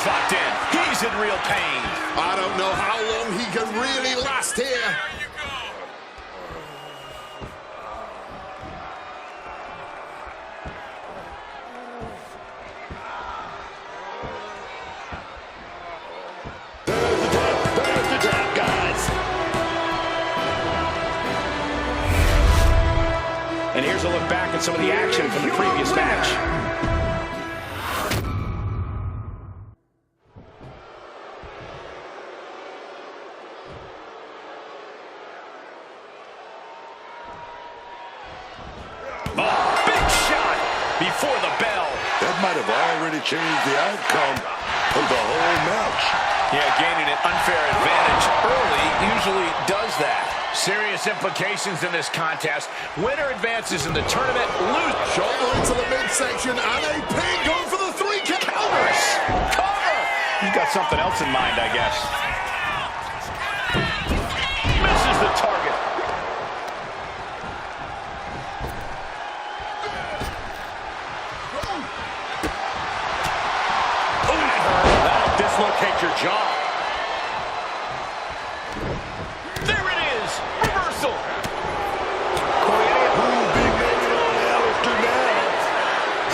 locked in. He's in real pain. I don't know how long he can really last here. There's the tap, guys. And here's a look back at some of the action from the previous match. Oh, big shot before the bell. That might have already changed the outcome of the whole match. Yeah, gaining an unfair advantage early usually does that. Serious implications in this contest. Winner advances in the tournament. Lose. Shoulder into the midsection and a pin going for the 3 counters. Cover. He's got something else in mind, I guess. Misses the target. That'll dislocate your jaw. There it is. Reversal. Who'll be making on Alistair now?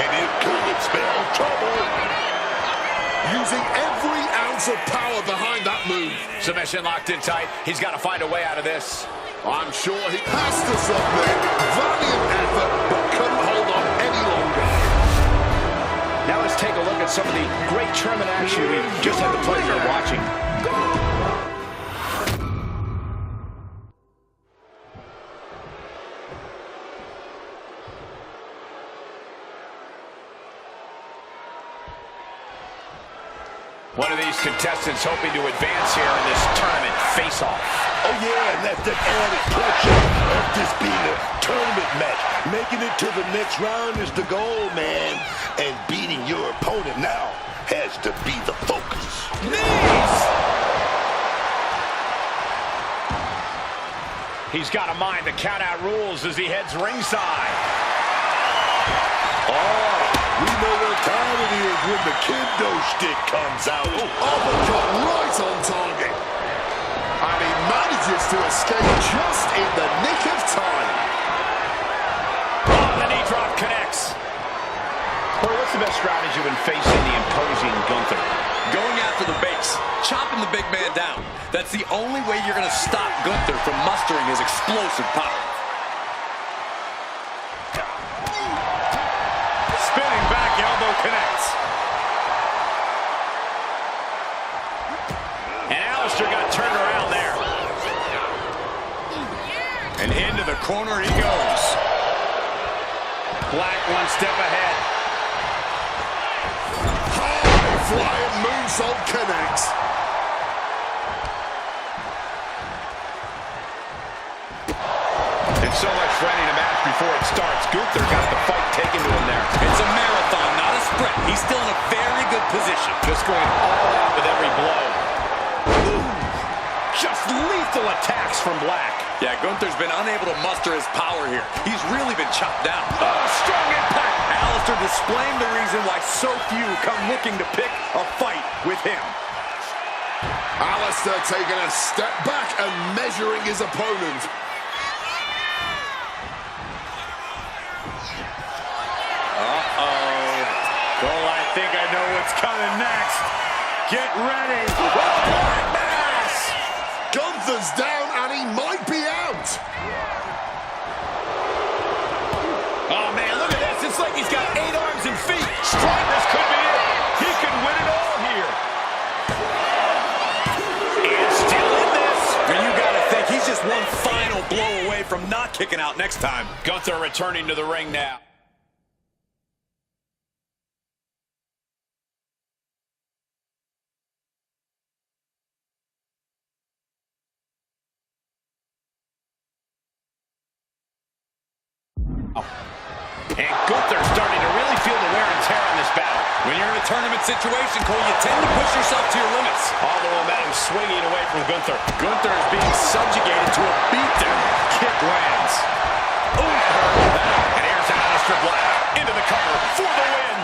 And it could spell trouble. Using every ounce of power behind that move. Submission locked in tight. He's got to find a way out of this. I'm sure he has to submit. Valiant effort, but couldn't hold on any longer. Now let's take a look at some of the great tournament action we just had the pleasure of watching. One of these contestants hoping to advance here in this tournament face-off. Oh, yeah, and that's the added pressure of this being a tournament match. Making it to the next round is the goal, man. And beating your opponent now has to be the focus. Knees! He's got to mind the count-out rules as he heads ringside. Oh, we know what time it is when the kendo stick comes out. Uppercut right on target. And he manages to escape just in the nick of time. Oh, the knee drop connects. Corey, what's the best strategy when facing the imposing Gunther? Going after the base, chopping the big man down. That's the only way you're going to stop Gunther from mustering his explosive power. Spinning back elbow connects. And Alistair got turned around there. And into the corner he goes. Black one step ahead. Flying moonsault connects. And so much ready to match before it starts. Gunther got the fight taken to him there. It's a marathon, not a sprint. He's still in a very good position. Just going all out with every blow. Ooh, just lethal attacks from Black. Yeah, Gunther's been unable to muster his power here. He's really been chopped down. Oh, strong impact. Alistair displaying the reason why so few come looking to pick a fight with him. Alistair taking a step back and measuring his opponent. Well, I think I know what's coming next. Get ready. Black Mass. Gunther's down and he might be out. Oh, man, look at this. It's like he's got 8 arms and feet. Strike, this could be it. He could win it all here. And still in this. And you got to think he's just one final blow away from not kicking out next time. Gunther returning to the ring now. And Gunther starting to really feel the wear and tear on this battle. When you're in a tournament situation, Cole, you tend to push yourself to your limits. All the momentum swinging away from Gunther. Gunther is being subjugated to a beatdown. Kick lands. Ooh, and here's Alistair Black into the cover for the win.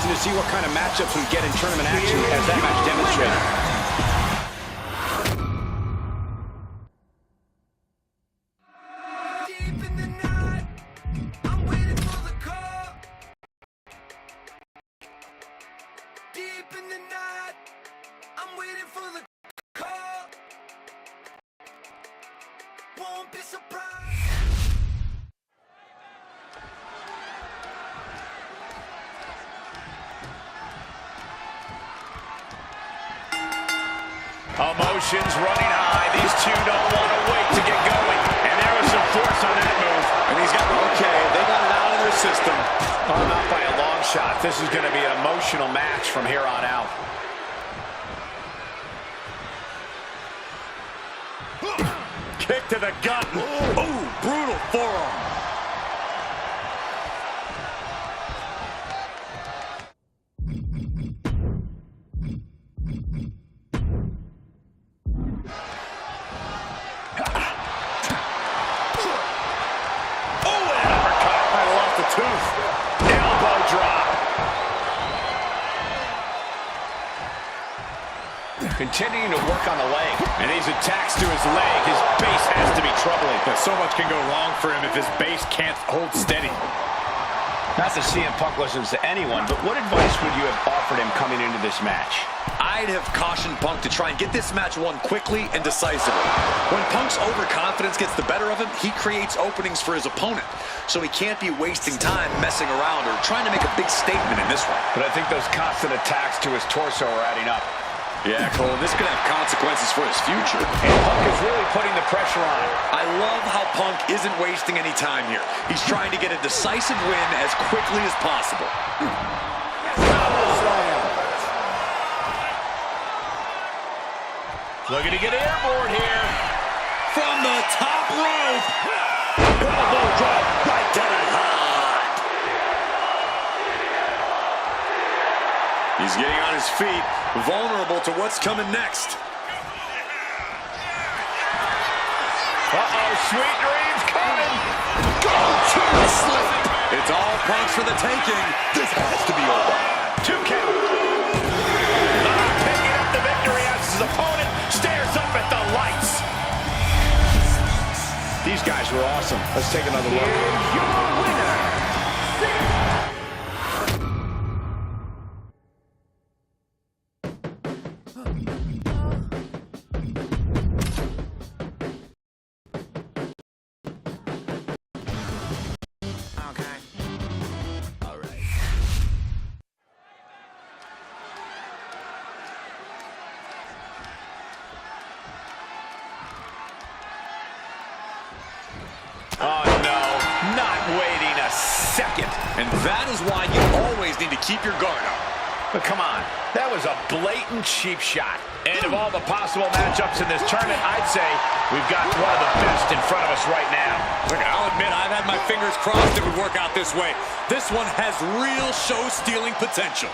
interesting to see what kind of matchups we get in tournament action as that match demonstrated. Won't be surprised. Emotions running high. These two don't want to wait to get going. And there was some force on that move. And he's got, okay, they got it out of their system. Oh, not by a long shot. This is going to be an emotional match from here on out. Kick to the gut. Ooh, brutal forearm. Elbow drop. Continuing to work on the leg. And these attacks to his leg, his base has to be troubling. So much can go wrong for him if his base can't hold steady. Not that CM Punk listens to anyone, but what advice would you have offered him coming into this match? I'd have cautioned Punk to try and get this match won quickly and decisively. When Punk's overconfidence gets the better of him, he creates openings for his opponent. So he can't be wasting time messing around or trying to make a big statement in this one. But I think those constant attacks to his torso are adding up. Yeah, Cole, this could have consequences for his future. And Punk is really putting the pressure on. I love how Punk isn't wasting any time here. He's trying to get a decisive win as quickly as possible. Looking to get airborne here. From the top rope. Elbow drop right to the heart. He's getting on his feet, vulnerable to what's coming next. Uh-oh, sweet dreams coming. Go to the slip. It's all Punk's for the taking. This has to be over. 2 count. Picking up the victory as his opponent stares up at the lights. These guys were awesome. Let's take another look. Here's your winner. Oh, no, not waiting a second. And that is why you always need to keep your guard up. But come on, that was a blatant cheap shot. And of all the possible matchups in this tournament, I'd say we've got one of the best in front of us right now. Look, I'll admit I've had my fingers crossed it would work out this way. This one has real show-stealing potential.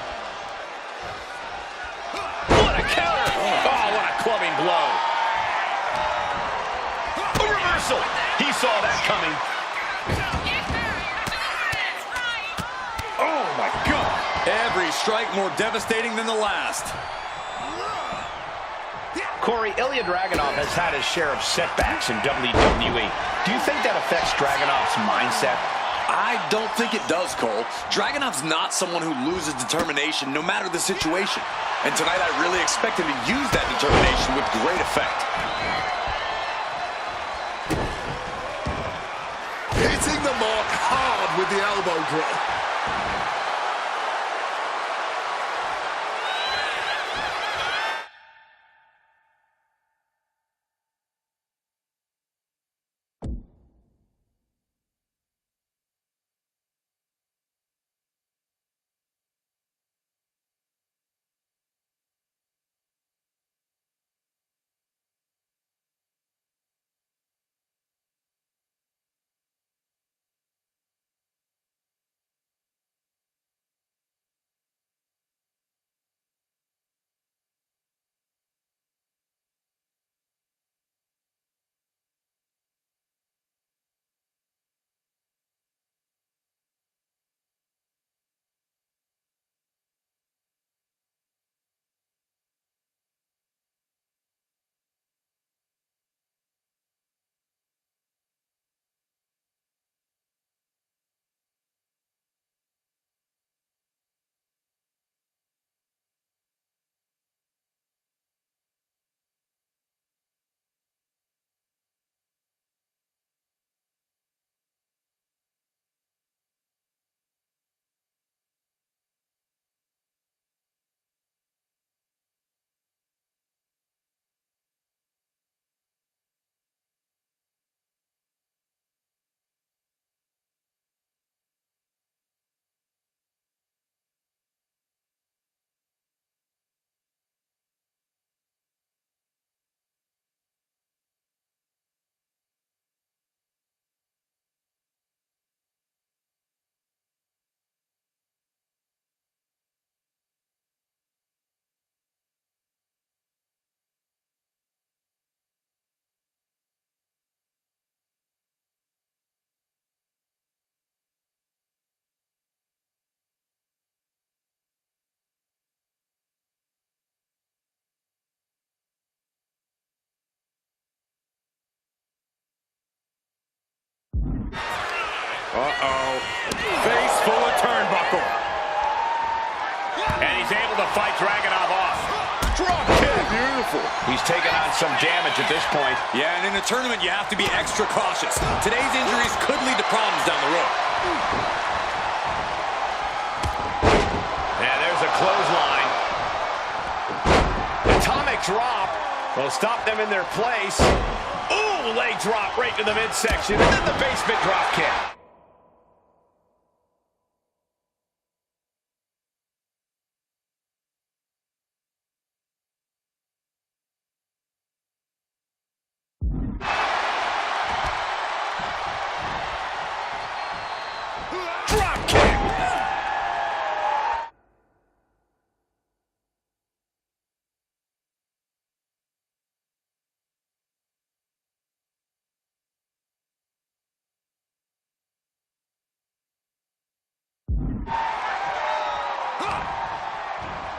What a counter! Oh, what a clubbing blow. A reversal! He saw that coming. Oh, my God. Every strike more devastating than the last. Corey, Ilya Dragunov has had his share of setbacks in WWE. Do you think that affects Dragunov's mindset? I don't think it does, Cole. Dragunov's not someone who loses determination no matter the situation. And tonight I really expect him to use that determination with great effect. Hitting the mark hard with the elbow drop. Uh-oh. Face full of turnbuckle. And he's able to fight Dragunov off. Drop kick. Beautiful. He's taken on some damage at this point. Yeah, and in a tournament, you have to be extra cautious. Today's injuries could lead to problems down the road. Yeah, there's a clothesline. Atomic drop will stop them in their place. Ooh, leg drop right to the midsection. And then the basement drop kick. Drop kick.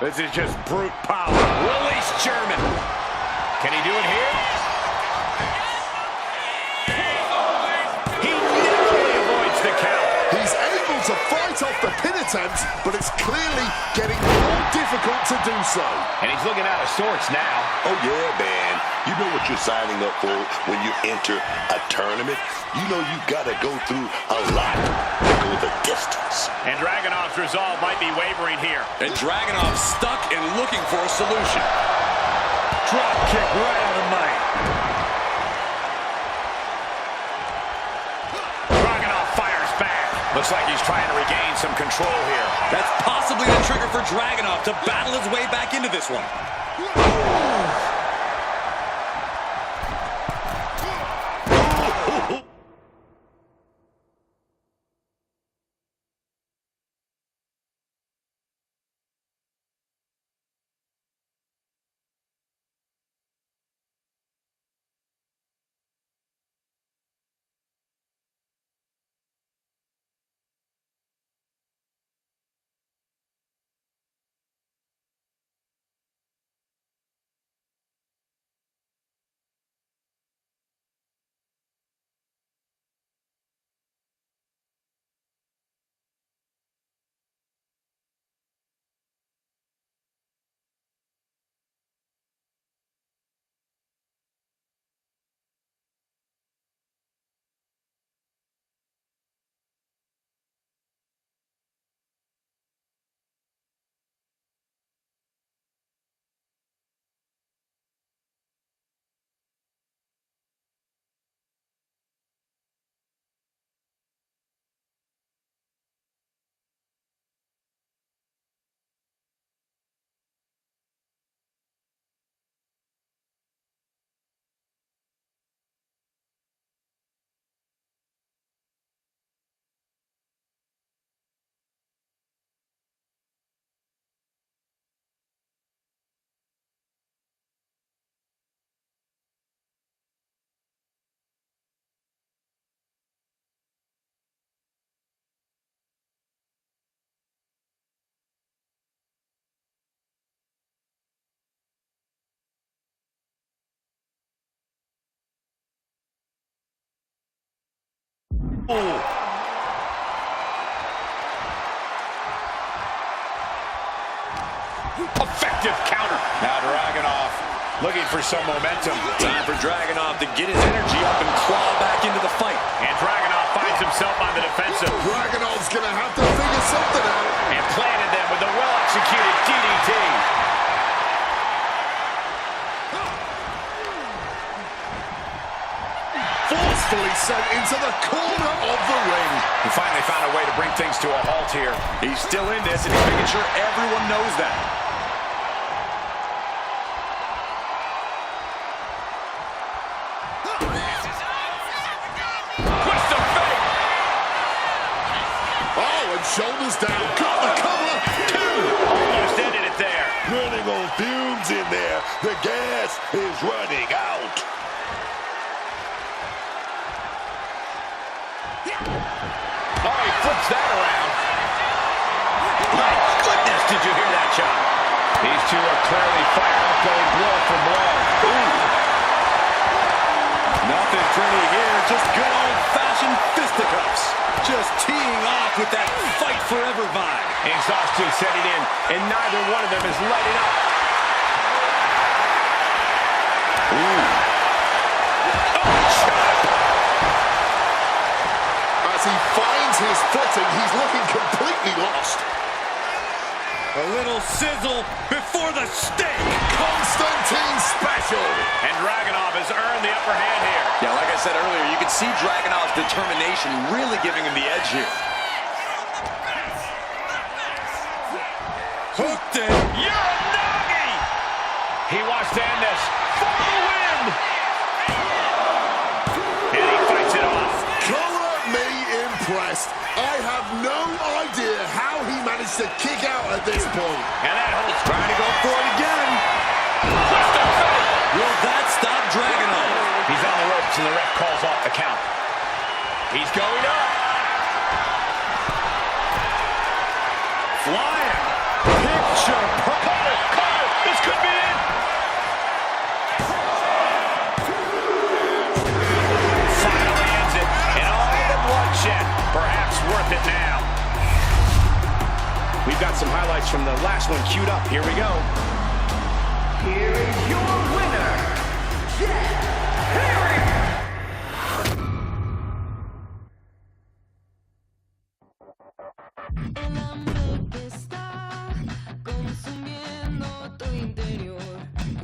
This is just brute power. Release German. Can he do it here? He narrowly avoids the count. He's able to fight off the pin attempt, but it's clearly getting more difficult to do so. And he's looking out of sorts now. Oh, yeah, man. You know what you're signing up for when you enter a tournament? You know you got to go through a lot to go the distance. And Dragunov's resolve might be wavering here. And Dragunov stuck and looking for a solution. Drop kick right on the mic. Dragunov fires back. Looks like he's trying to regain some control here. That's possibly the trigger for Dragunov to battle his way back into this one. Effective counter. Now Dragunov looking for some momentum. Time for Dragunov to get his energy up and claw back into the fight. And Dragunov finds himself on the defensive. Dragunov's going to have to figure something out. And planted them with a well-executed DDT. Forcefully sent into the corner of the ring. He finally found a way to bring things to a halt here. He's still in this, and he's making sure everyone knows that. Twist of fate. Oh, and shoulders down. Got the cover. Two. Almost ended it there. Running on fumes in there. The gas is running out. Oh, he flips that around. My goodness, did you hear that shot? These two are clearly fired up, going blow for blow. Ooh. Nothing pretty here, just good old-fashioned fisticuffs. Just teeing off with that fight forever vibe. Exhaustion setting in, and neither one of them is letting up. Ooh. Oh, chop! As he finds his footing, he's looking completely lost. A little sizzle before the steak. Constantine special. And Dragunov has earned the upper hand here. Yeah, like I said earlier, you can see Dragunov's determination really giving him the edge here. Hooked it. Uranagi! He wants to end this for the win. And he fights it off. Color me impressed. I have no idea how he managed to kick out at this point. And that holds. Trying to go for it again. Will that stop Dragunov? He's on the ropes and the ref calls off the count. He's going up. Flying. Picture. Carter, this could be it. Finally ends it. And all the bloodshed, perhaps worth it now. We've got some highlights from the last one queued up. Here we go. Here is your winner, Jeff Harry. El hambre que está consumiendo tu interior.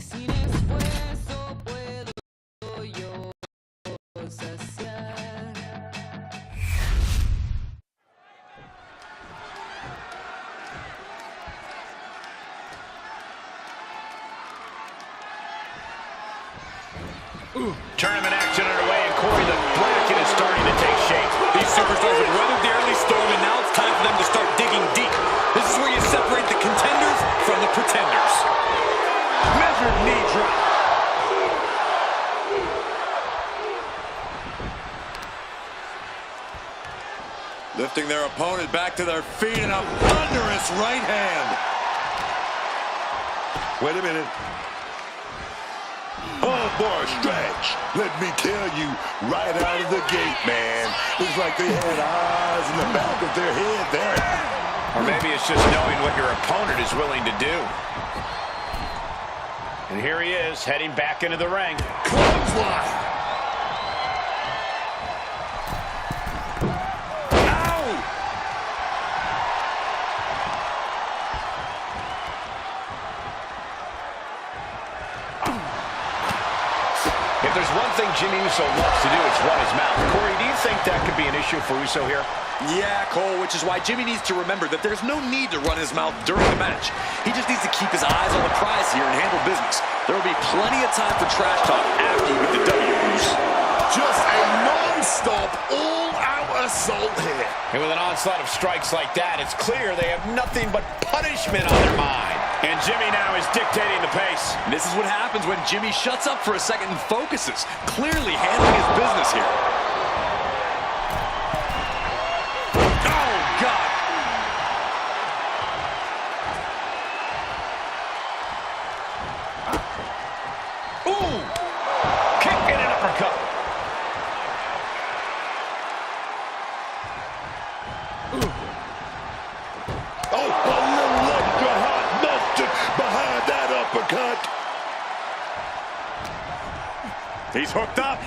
Sin esfuerzo puedo yo saciar. Tournament action underway, and Corey, the bracket is starting to take shape. These superstars have weathered the early storm, and now it's time for them to start digging deep. This is where you separate the contenders from the pretenders. Measured knee drop. Lifting their opponent back to their feet in a thunderous right hand. Wait a minute. Oh, boy, stretch. Let me tell you, right out of the gate, man. It's like they had eyes in the back of their head there. Or maybe it's just knowing what your opponent is willing to do. And here he is, heading back into the ring. Clothesline. If there's one thing Jimmy Uso loves to do, it's run his mouth. Corey, do you think that could be an issue for Uso here? Yeah, Cole, which is why Jimmy needs to remember that there's no need to run his mouth during the match. He just needs to keep his eyes on the prize here and handle business. There will be plenty of time for trash talk after you get the W, Bruce. Just a non-stop, all-out assault here. And with an onslaught of strikes like that, it's clear they have nothing but punishment on their mind. And Jimmy now is dictating the pace. And this is what happens when Jimmy shuts up for a second and focuses. Clearly handling his business here. Oh, God. Ooh! Kick and an uppercut. Oh, a little extra hot mustard behind that uppercut. He's hooked up.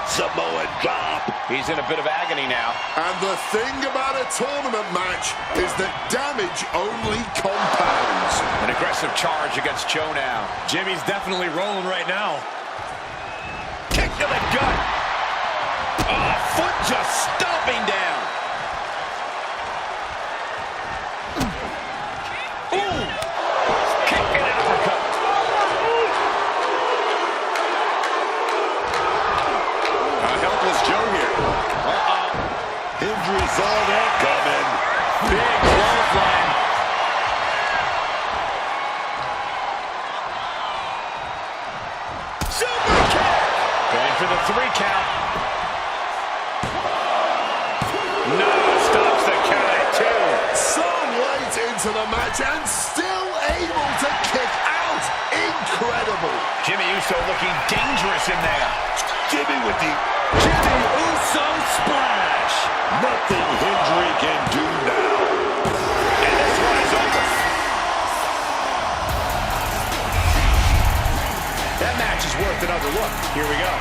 Samoan drop. He's in a bit of agony now. And the thing about a tournament match is that damage only compounds. An aggressive charge against Joe now. Jimmy's definitely rolling right now. Kick to the gut. Oh, foot just stomping down. Ooh. Kick and an uppercut. A helpless Joe here. Injury saw that coming. Big clothesline. Super kick. Going for the 3 count. No, stops the count at 2. So late into the match and still able to kick out. Incredible. Jimmy Uso looking dangerous in there. Jimmy with the Jimmy Uso Uso splash. Nothing Hendry can do now. And this one is over. That match is worth another look. Here we go.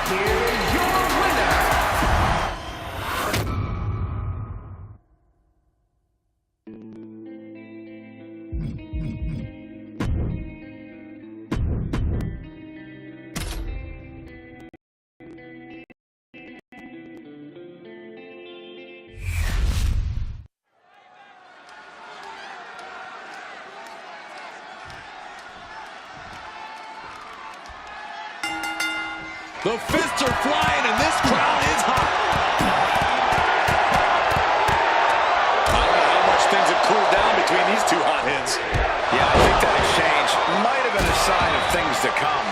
Here is your winner, The fists are flying, and this crowd is hot. I don't know how much things have cooled down between these two hotheads. Yeah, I think that exchange might have been a sign of things to come.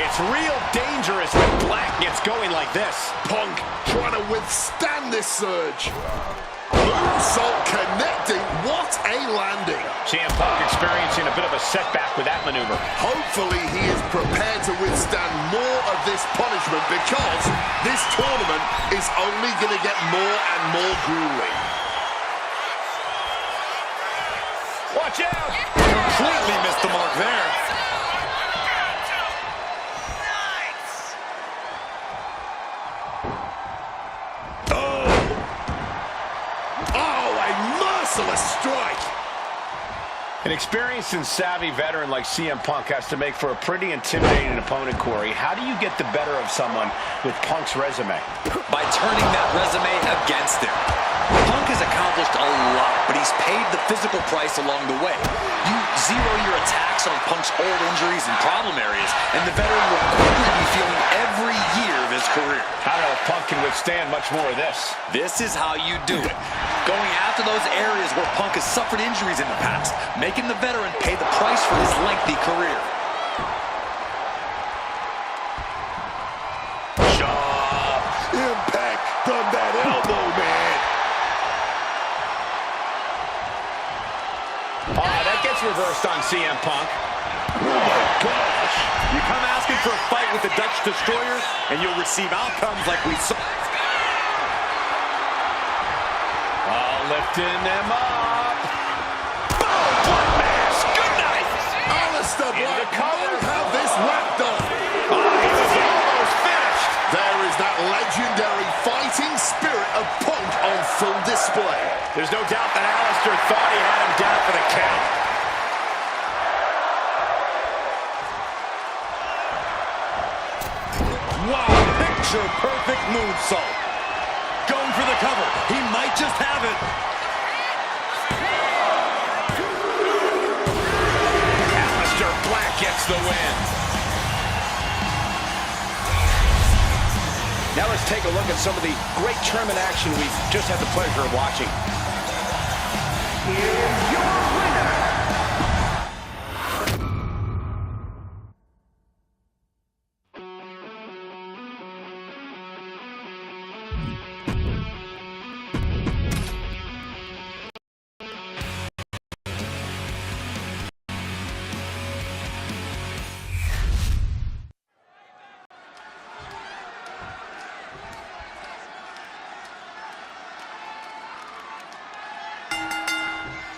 It's real dangerous when Black gets going like this. Punk trying to withstand this surge. Moonsault connecting. What a landing. CM Punk experiencing a bit of a setback with that maneuver. Hopefully he is prepared to withstand more of this punishment, because this tournament is only going to get more and more grueling. Watch out! Completely missed the mark there. Strike. An experienced and savvy veteran like CM Punk has to make for a pretty intimidating opponent, Corey. How do you get the better of someone with Punk's resume? By turning that resume against him. Punk has accomplished a lot, but he's paid the physical price along the way. You zero your attacks on Punk's old injuries and problem areas, and the veteran will quickly be feeling every year of his career. I don't know if Punk can withstand much more of this. This is how you do it. Going after those areas where Punk has suffered injuries in the past, making the veteran pay the price for his lengthy career. Sharp impact from that elbow, man. That gets reversed on CM Punk. Oh, my gosh. You come asking for a fight with the Dutch Destroyer, and you'll receive outcomes like we saw. Lifting them up. Oh, blood mass. Good night. Alistair Black might have this wrapped up. He was almost finished. There is that legendary fighting spirit of Punk on full display. There's no doubt that Alistair thought he had him down for the count. Wow, picture-perfect moonsault. Going for the cover. He might just have it. Alistair Black gets the win. Now let's take a look at some of the great tournament action we've just had the pleasure of watching. here is your winner,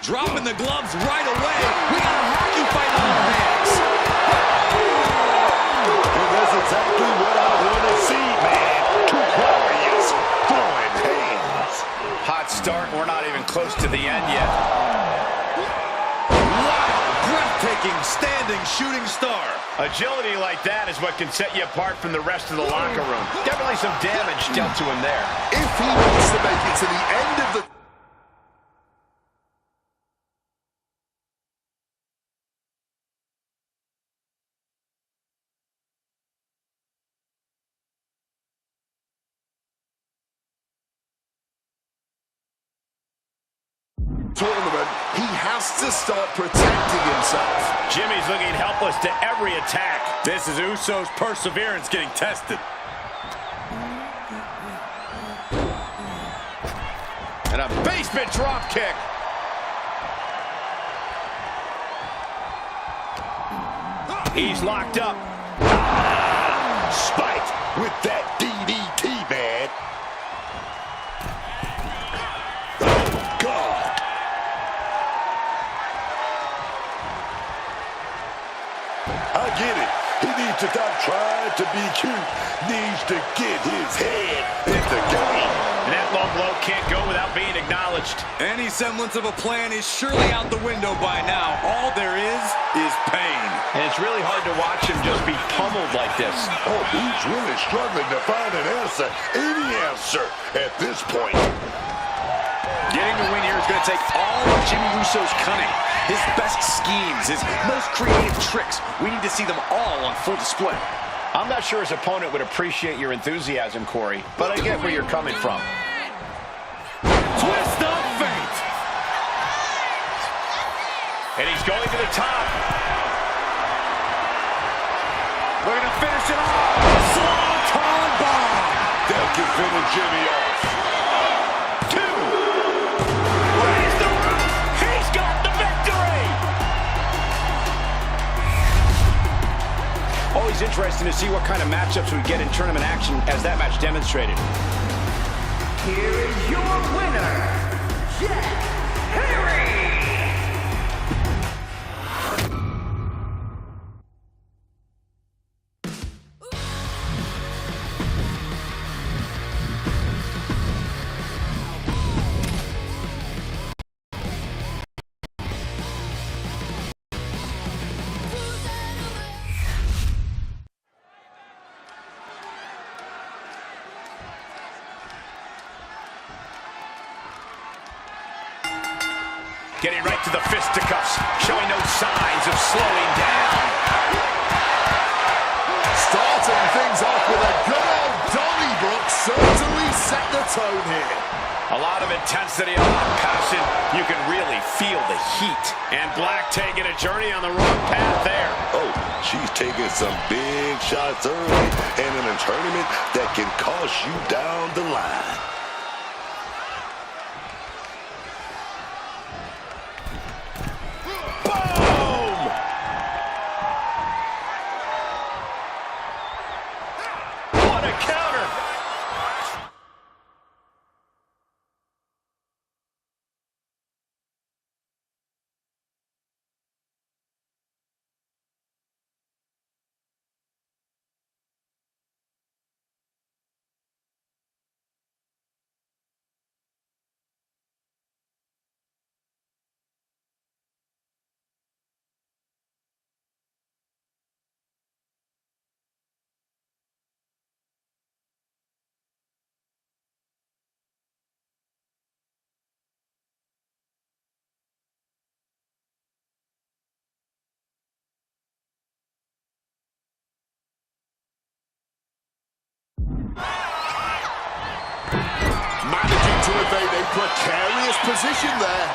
Dropping the gloves right away. We got a hockey fight on our hands. And that's exactly what I want to see, man. Two warriors throwing hands. Hot start. We're not even close to the end yet. Wow, breathtaking standing shooting star. Agility like that is what can set you apart from the rest of the locker room. Definitely some damage dealt to him there. If he wants to make it to the end of the tournament, he has to start protecting himself. Jimmy's looking helpless to every attack. This is Uso's perseverance getting tested. And a basement drop kick. He's locked up. Spiked with that DDT, man. Oh, God. I get it. He needs to stop trying to be cute. Needs to get his head in the game. And that low blow can't go without being acknowledged. Any semblance of a plan is surely out the window by now. All there is pain. And it's really hard to watch him just be pummeled like this. Oh, he's really struggling to find an answer, any answer at this point. Getting the win here is going to take all of Jimmy Uso's cunning, his best schemes, his most creative tricks. We need to see them all on full display. I'm not sure his opponent would appreciate your enthusiasm, Corey, but I get where you're coming from. Twist of fate. And he's going to the top. Looking to finish it off. Swanton bomb. That can finish Jimmy off. Raise the roof. He's got the victory. Always interesting to see what kind of matchups we get in tournament action, as that match demonstrated. Here is your winner, Jack Perry. Getting right to the fisticuffs, showing no signs of slowing down. Starting things off with a good old Donnybrook certainly set the tone here. A lot of intensity, a lot of passion. You can really feel the heat. And Black taking a journey on the wrong path there. Oh, she's taking some big shots early and in a tournament that can cost you down the line. What a counter! Managing to evade a precarious position there.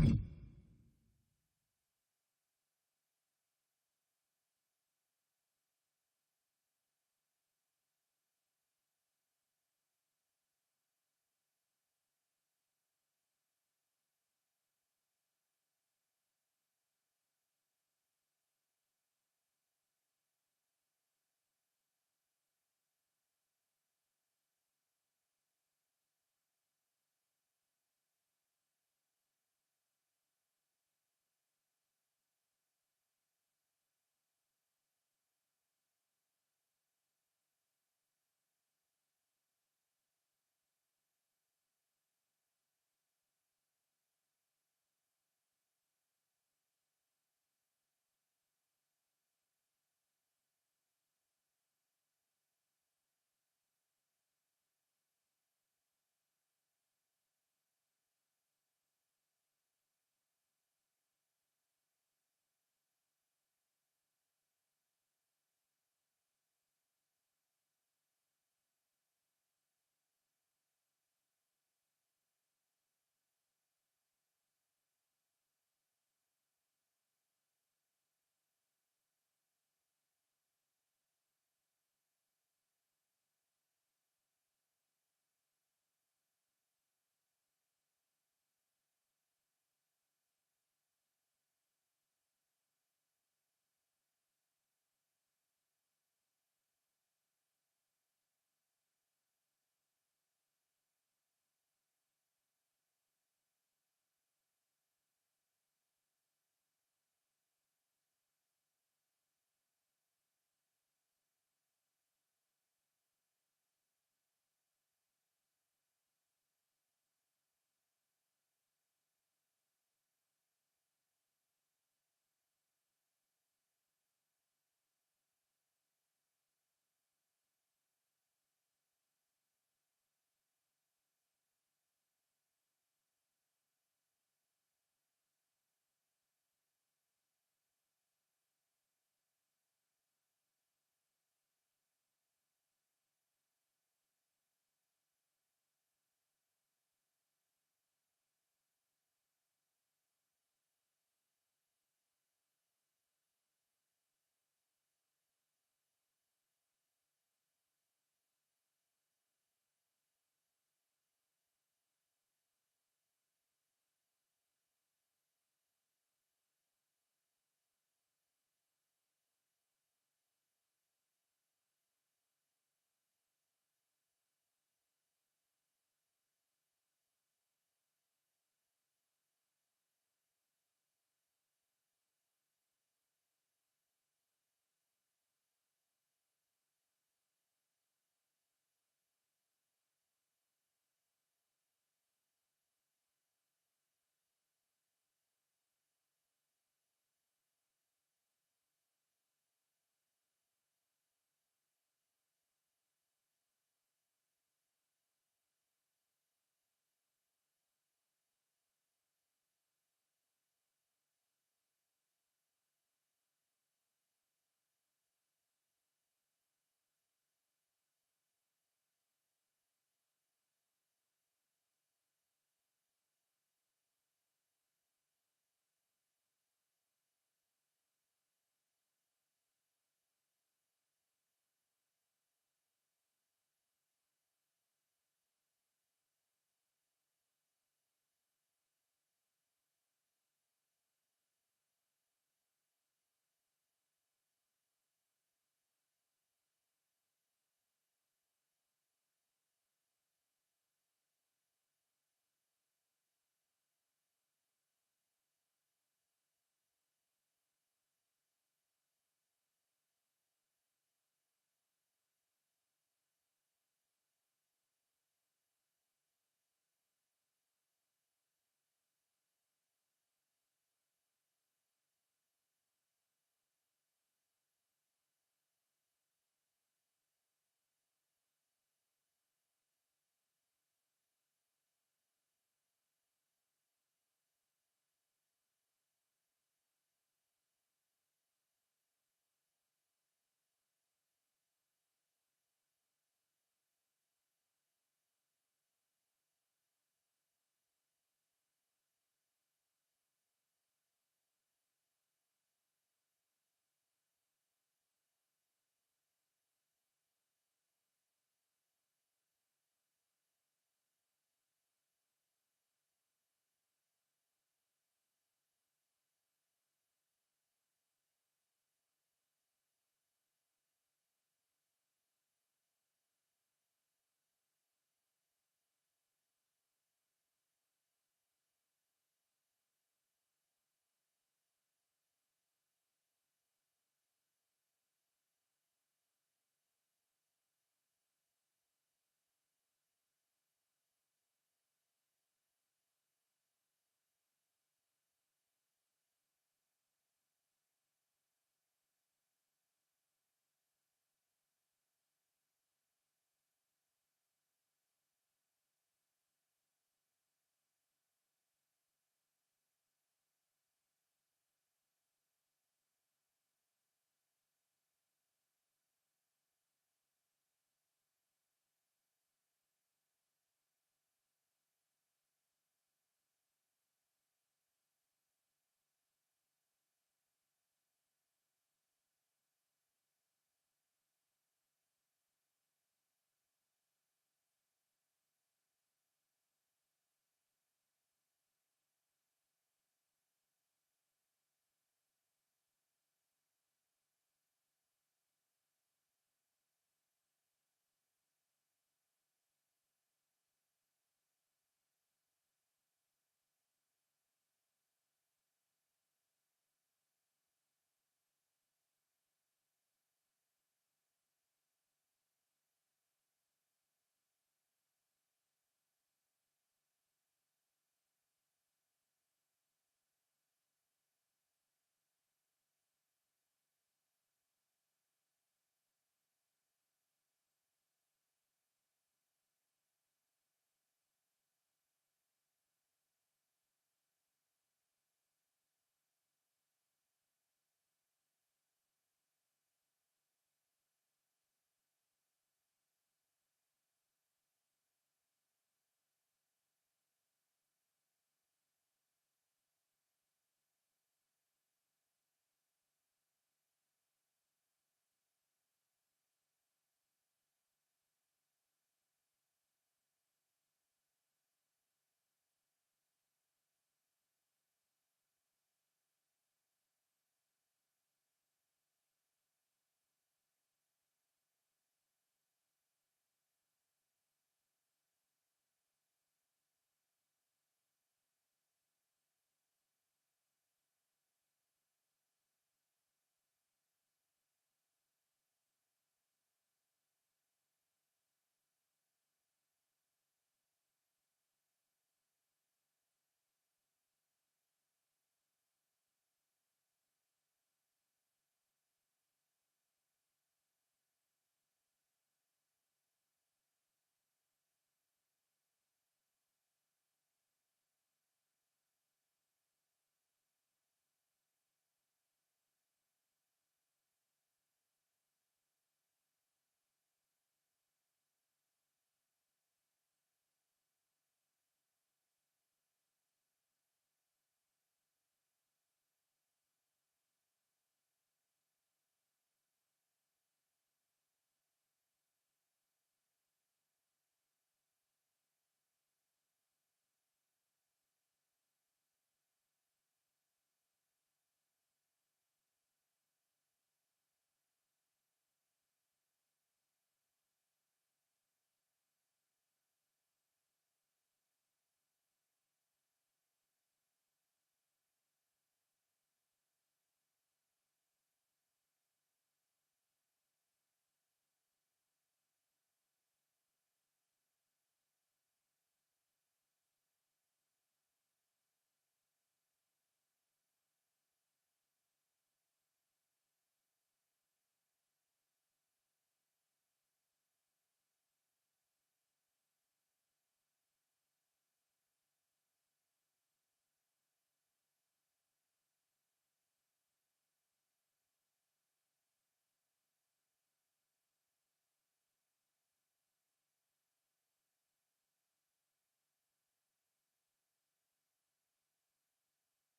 Bye.